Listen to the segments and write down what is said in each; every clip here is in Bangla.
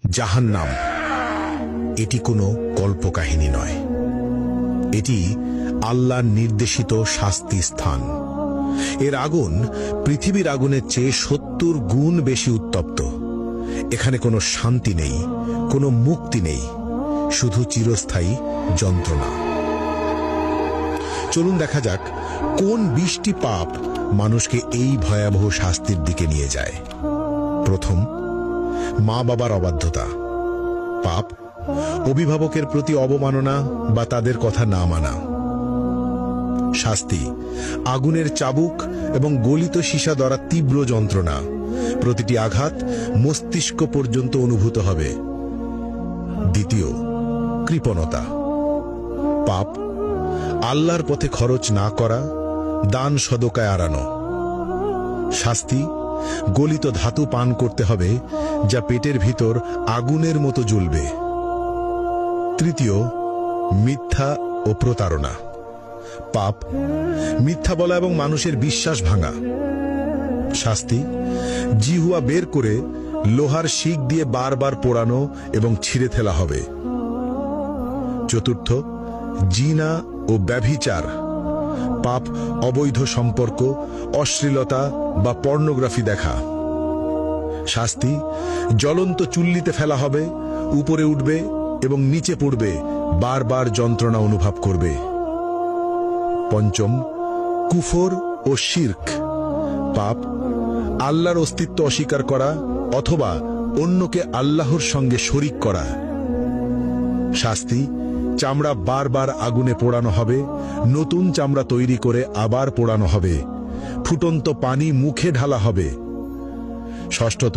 জাহান্নাম এটি কোনো কল্পকাহিনী নয়, এটি আল্লাহর নির্দেশিত শাস্তি স্থান। এর আগুন পৃথিবীর আগুনের চেয়ে 70 গুণ বেশি উত্তপ্ত। এখানে কোনো শান্তি নেই, কোনো মুক্তি নেই, শুধু চিরস্থায়ী যন্ত্রণা। চলুন দেখা যাক কোন 20টি পাপ মানুষকে এই ভয়াবহ শাস্তির দিকে নিয়ে যায়। প্রথম, মা বাবার অবাধ্যতা। পাপ অভিভাবকের প্রতি অবমাননা বা তাদের কথা না মানা। শাস্তি আগুনের চাবুক এবং গলিত সীসা দ্বারা তীব্র যন্ত্রণা। প্রতিটি আঘাত মস্তিষ্ক পর্যন্ত অনুভূত হবে। দ্বিতীয়, কৃপণতা। পাপ আল্লাহর পথে খরচ না করা, দান সদকায় এড়ানো। শাস্তি গলিত ধাতু পান করতে হবে, যা পেটের ভিতর আগুনের মতো জ্বলবে। তৃতীয়, মিথ্যা ও প্রতারণা। পাপ মিথ্যা বলা এবং মানুষের বিশ্বাস ভাঙা। শাস্তি জিহুয়া বের করে লোহার শিক দিয়ে বারবার পোড়ানো এবং ছিঁড়ে ফেলা হবে। চতুর্থ, জিনা ও ব্যভিচার। পাপ অবৈধ সম্পর্ক, অশ্লীলতা বা পর্নোগ্রাফি দেখা। শাস্তি জ্বলন্ত চুল্লিতে ফেলা হবে, উপরে উঠবে এবং নিচে পড়বে, বারবার যন্ত্রণা অনুভব করবে। পঞ্চম, কুফর ও শিরক। পাপ আল্লাহর অস্তিত্ব অস্বীকার করা অথবা অন্যকে আল্লাহর সঙ্গে শরিক করা। শাস্তি চামড়া বারবার আগুনে পোড়ানো হবে, নতুন চামড়া তৈরি করে আবার পোড়ানো হবে, ফুটন্ত পানি মুখে ঢালা হবে। ষষ্ঠত,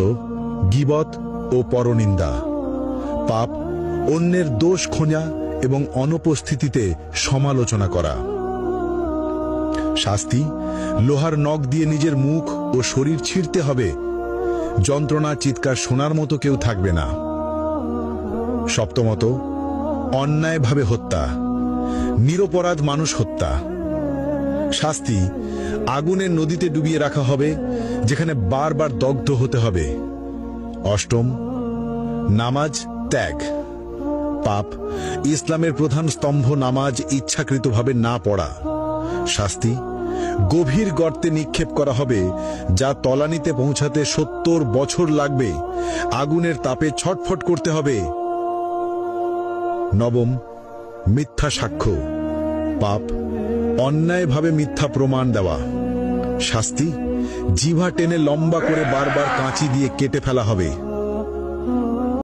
গীবত ও পরনিন্দা। পাপ অন্যের দোষ খোঁজা এবং অনুপস্থিতিতে সমালোচনা করা। শাস্তি লোহার নখ দিয়ে নিজের মুখ ও শরীর ছিঁড়তে হবে, যন্ত্রণা চিৎকার শোনার মতো কেউ থাকবে না। সপ্তমত, অন্যায়ভাবে হত্যা, নিরপরাধ মানুষ হত্যা। শাস্তি আগুনের নদীতে ডুবিয়ে রাখা হবে, যেখানে বারবার দগ্ধ হতে হবে। অষ্টম, নামাজ ত্যাগ। পাপ ইসলামের প্রধান স্তম্ভ নামাজ ইচ্ছাকৃতভাবে না পড়া। শাস্তি গভীর গর্তে নিক্ষেপ করা হবে, যা তলানিতে পৌঁছাতে 70 বছর লাগবে, আগুনের তাপে ছটফট করতে হবে। নবম, মিথ্যা সাক্ষ্য। পাপ অন্যায়ভাবে মিথ্যা প্রমাণ দেওয়া। শাস্তি জিহ্বা টেনে লম্বা করে বারবার কাঁচি দিয়ে কেটে ফেলা হবে।